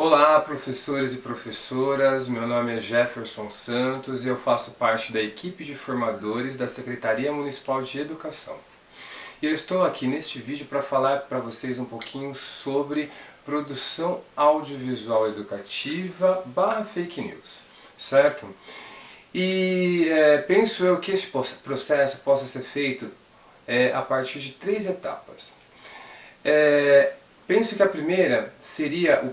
Olá, professores e professoras, meu nome é Jefferson Santos e eu faço parte da equipe de formadores da Secretaria Municipal de Educação. E eu estou aqui neste vídeo para falar para vocês um pouquinho sobre produção audiovisual educativa / fake news, certo? E penso eu que este processo possa ser feito a partir de 3 etapas. Penso que a primeira seria um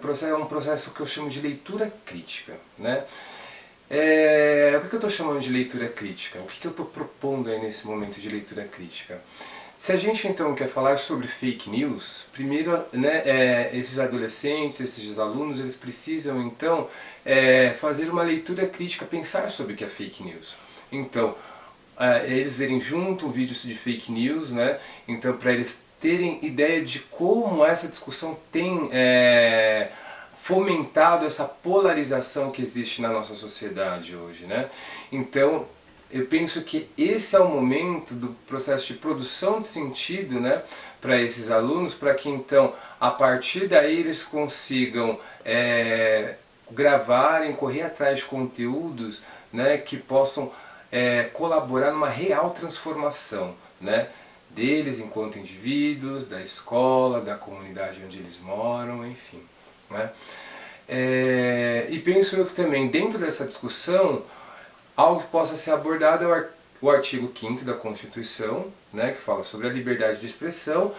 processo que eu chamo de leitura crítica, né? O que eu estou chamando de leitura crítica? O que eu estou propondo aí nesse momento de leitura crítica? Se a gente então quer falar sobre fake news, primeiro, esses adolescentes, esses alunos, eles precisam então fazer uma leitura crítica, pensar sobre o que é fake news. Então, eles verem junto um vídeo de fake news, né? Então, para eles terem ideia de como essa discussão tem fomentado essa polarização que existe na nossa sociedade hoje, né? Então, eu penso que esse é o momento do processo de produção de sentido, né, para esses alunos, para que então, a partir daí, eles consigam gravarem, correr atrás de conteúdos, né, que possam colaborar numa real transformação, né, deles enquanto indivíduos, da escola, da comunidade onde eles moram, enfim, né? E penso eu que também, dentro dessa discussão, algo que possa ser abordado é o artigo 5º da Constituição, né, que fala sobre a liberdade de expressão,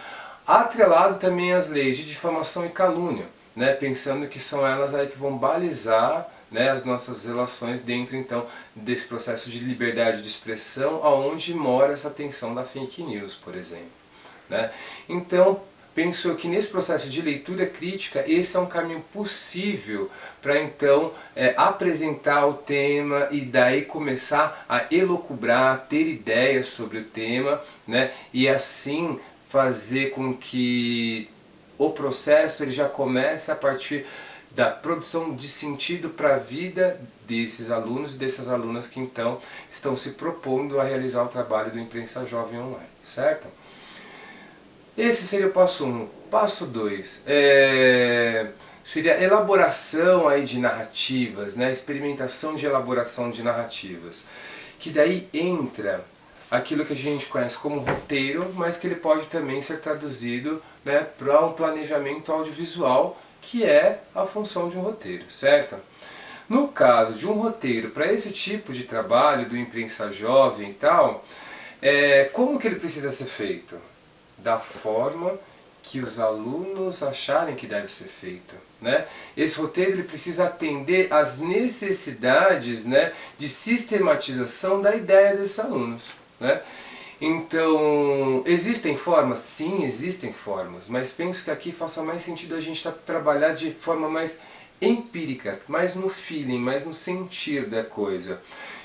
atrelado também às leis de difamação e calúnia, né, pensando que são elas aí que vão balizar, né, as nossas relações dentro então desse processo de liberdade de expressão, aonde mora essa tensão da fake news, por exemplo, né? Então, penso que nesse processo de leitura crítica, esse é um caminho possível para então apresentar o tema e daí começar a elocubrar, ter ideias sobre o tema, né, e assim fazer com que o processo ele já comece a partir da produção de sentido para a vida desses alunos e dessas alunas que então estão se propondo a realizar o trabalho do Imprensa Jovem Online, certo? Esse seria o passo 1. Passo 2 seria a elaboração aí de narrativas, né? Experimentação de elaboração de narrativas, que daí entra aquilo que a gente conhece como roteiro, mas que ele pode também ser traduzido, né, para um planejamento audiovisual, que é a função de um roteiro, certo? No caso de um roteiro para esse tipo de trabalho do Imprensa Jovem e tal, como que ele precisa ser feito? Da forma que os alunos acharem que deve ser feito, né? Esse roteiro ele precisa atender às necessidades, né, de sistematização da ideia desses alunos, né? Então, existem formas? Sim, existem formas, mas penso que aqui faça mais sentido a gente trabalhar de forma mais empírica, mais no feeling, mais no sentir da coisa.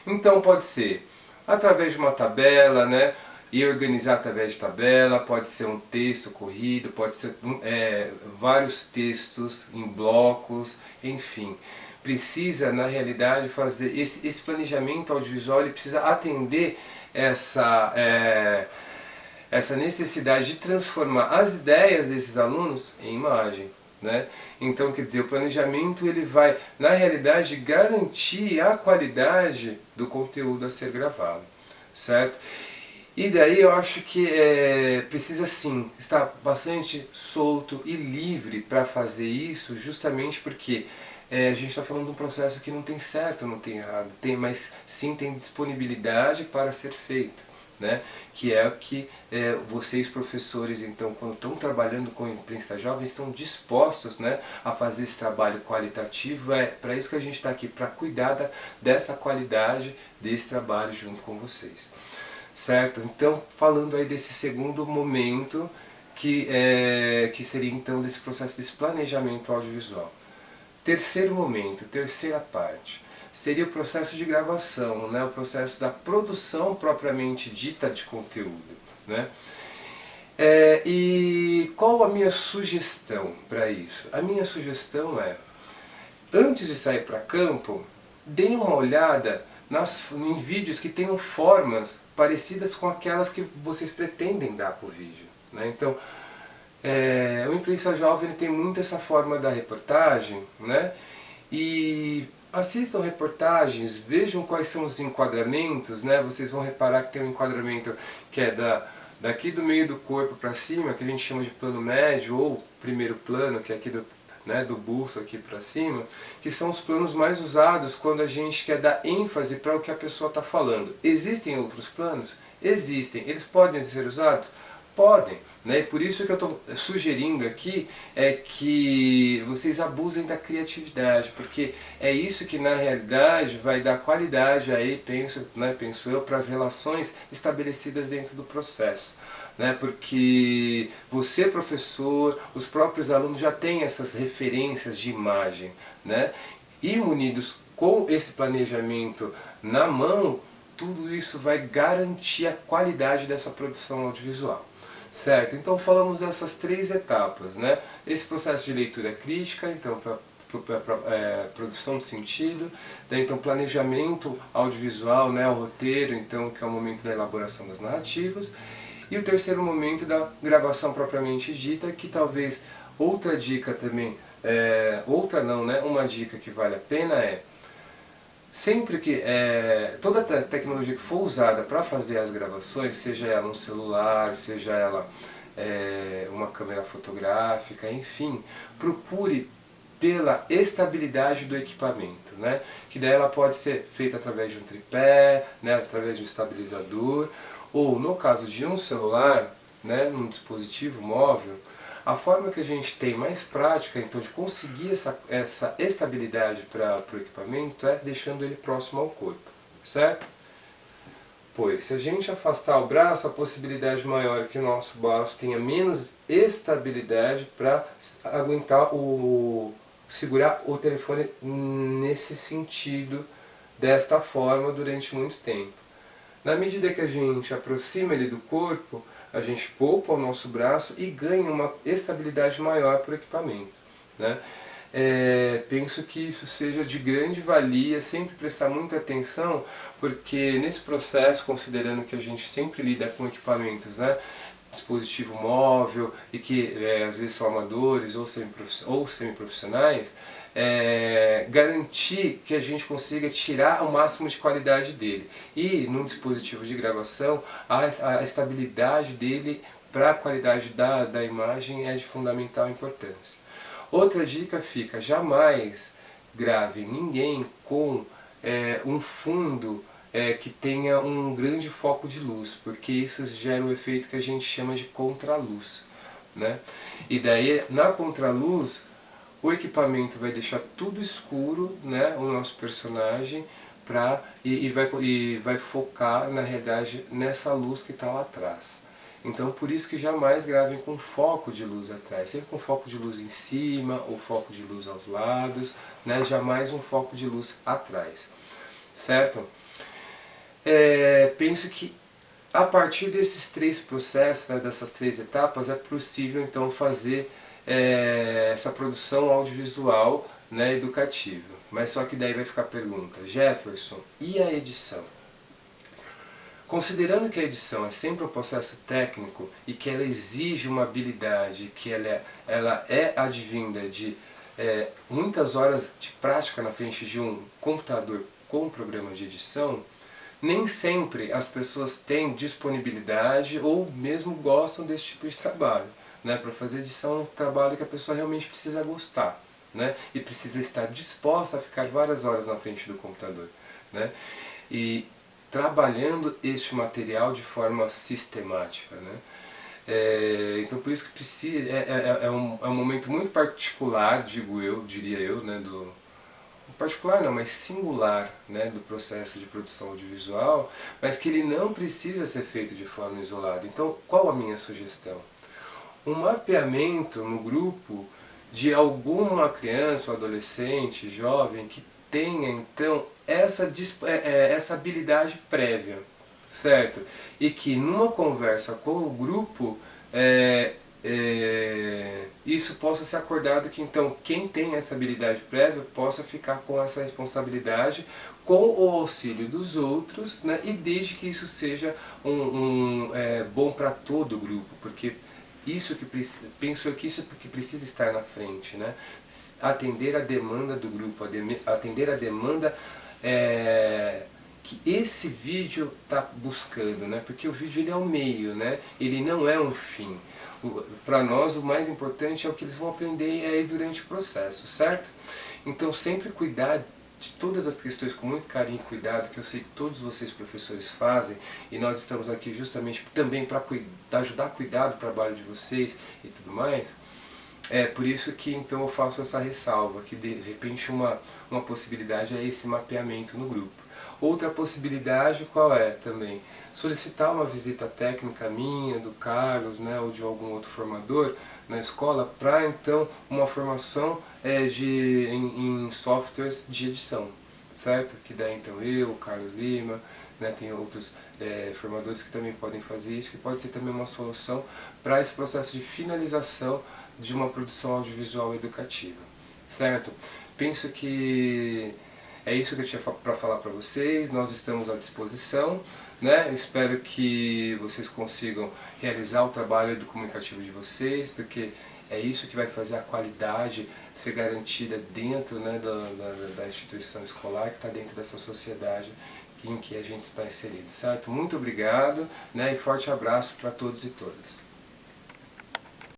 Então pode ser através de uma tabela, né? E organizar através de tabela, pode ser um texto corrido, pode ser vários textos em blocos, enfim. Precisa, na realidade, fazer esse planejamento audiovisual, ele precisa atender essa necessidade de transformar as ideias desses alunos em imagem, né? Então, quer dizer, o planejamento ele vai, na realidade, garantir a qualidade do conteúdo a ser gravado, certo? E daí eu acho que precisa sim estar bastante solto e livre para fazer isso, justamente porque a gente está falando de um processo que não tem certo, não tem errado, mas sim tem disponibilidade para ser feito, né? Que é o que vocês professores, então, quando estão trabalhando com imprensa jovem, estão dispostos, né, a fazer esse trabalho qualitativo. É para isso que a gente está aqui, para cuidar dessa qualidade desse trabalho junto com vocês. Certo? Então, falando aí desse segundo momento, que seria então desse processo, desse planejamento audiovisual. Terceiro momento, terceira parte, seria o processo de gravação, né? O processo da produção propriamente dita de conteúdo, né? E qual a minha sugestão para isso? A minha sugestão é, antes de sair para campo, deem uma olhada em vídeos que tenham formas parecidas com aquelas que vocês pretendem dar para o vídeo, né? Então, O Imprensa Jovem ele tem muito essa forma da reportagem, né? E assistam reportagens, vejam quais são os enquadramentos, né? Vocês vão reparar que tem um enquadramento que é daqui do meio do corpo para cima, que a gente chama de plano médio, ou primeiro plano, que é aqui do busto aqui para cima, que são os planos mais usados quando a gente quer dar ênfase para o que a pessoa está falando. Existem outros planos? Existem. Eles podem ser usados? Podem, né? E por isso que eu estou sugerindo aqui é que vocês abusem da criatividade, porque é isso que na realidade vai dar qualidade aí, penso eu, para as relações estabelecidas dentro do processo. Né? Porque você, professor, os próprios alunos já têm essas referências de imagem, né? E munidos com esse planejamento na mão, tudo isso vai garantir a qualidade dessa produção audiovisual. Certo? Então falamos dessas 3 etapas, né? Esse processo de leitura crítica, então para produção de sentido, daí, então planejamento audiovisual, né? O roteiro, então que é o momento da elaboração das narrativas, e o terceiro momento da gravação propriamente dita, que talvez outra dica também, outra não, né? Uma dica que vale a pena é sempre que toda a tecnologia que for usada para fazer as gravações, seja ela um celular, seja ela uma câmera fotográfica, enfim, procure pela estabilidade do equipamento, né? Que daí ela pode ser feita através de um tripé, né? Através de um estabilizador, ou no caso de um celular, né? Num dispositivo móvel, a forma que a gente tem mais prática, então, de conseguir essa estabilidade para o equipamento é deixando ele próximo ao corpo, certo? Pois, se a gente afastar o braço, a possibilidade maior é que o nosso braço tenha menos estabilidade para aguentar segurar o telefone nesse sentido, desta forma, durante muito tempo. Na medida que a gente aproxima ele do corpo, a gente poupa o nosso braço e ganha uma estabilidade maior para o equipamento, né? Penso que isso seja de grande valia, sempre prestar muita atenção, porque nesse processo, considerando que a gente sempre lida com equipamentos, né? Dispositivo móvel e que às vezes são amadores ou semiprofissionais, garantir que a gente consiga tirar o máximo de qualidade dele. E num dispositivo de gravação, a estabilidade dele para a qualidade da imagem é de fundamental importância. Outra dica fica: jamais grave ninguém com um fundo que tenha um grande foco de luz, porque isso gera um efeito que a gente chama de contraluz, né? E daí, na contraluz, o equipamento vai deixar tudo escuro, né, o nosso personagem, e vai focar, na realidade, nessa luz que está lá atrás. Então, por isso que jamais gravem com foco de luz atrás, sempre com foco de luz em cima, ou foco de luz aos lados, né, jamais um foco de luz atrás, certo? Penso que a partir desses 3 processos, né, dessas 3 etapas, é possível então fazer essa produção audiovisual, né, educativa. Mas só que daí vai ficar a pergunta: Jefferson, e a edição? Considerando que a edição é sempre um processo técnico e que ela exige uma habilidade, que ela é advinda de muitas horas de prática na frente de um computador com programa de edição, nem sempre as pessoas têm disponibilidade ou mesmo gostam desse tipo de trabalho. Né? Para fazer edição é um trabalho que a pessoa realmente precisa gostar, né? E precisa estar disposta a ficar várias horas na frente do computador, né? E trabalhando este material de forma sistemática, né? Então por isso que precisa, é um momento muito particular, diria eu, né, particular não, mas singular, né, do processo de produção audiovisual, mas que ele não precisa ser feito de forma isolada. Então, qual a minha sugestão? Um mapeamento no grupo de alguma criança, ou adolescente, jovem, que tenha então essa habilidade prévia, certo? E que numa conversa com o grupo isso possa ser acordado, que então quem tem essa habilidade prévia possa ficar com essa responsabilidade com o auxílio dos outros, né? E desde que isso seja bom para todo o grupo, porque penso que isso é porque precisa estar na frente, né? Atender a demanda do grupo, atender a demanda que esse vídeo está buscando, né? Porque o vídeo ele é o meio, né? Ele não é um fim. Para nós o mais importante é o que eles vão aprender aí durante o processo, certo? Então sempre cuidar de todas as questões com muito carinho e cuidado, que eu sei que todos vocês professores fazem, e nós estamos aqui justamente também para ajudar a cuidar do trabalho de vocês e tudo mais. É por isso que então eu faço essa ressalva, que de repente uma possibilidade é esse mapeamento no grupo. Outra possibilidade qual é também? Solicitar uma visita técnica minha, do Carlos, né, ou de algum outro formador na escola, para então uma formação em softwares de edição, certo? Que daí então eu, o Carlos Lima, né, tem outros formadores que também podem fazer isso, que pode ser também uma solução para esse processo de finalização de uma produção audiovisual educativa, certo? Penso que é isso que eu tinha para falar para vocês, nós estamos à disposição, né? Eu espero que vocês consigam realizar o trabalho comunicativo de vocês, porque é isso que vai fazer a qualidade ser garantida dentro, né, da instituição escolar, que está dentro dessa sociedade em que a gente está inserido, certo? Muito obrigado, né, e forte abraço para todos e todas.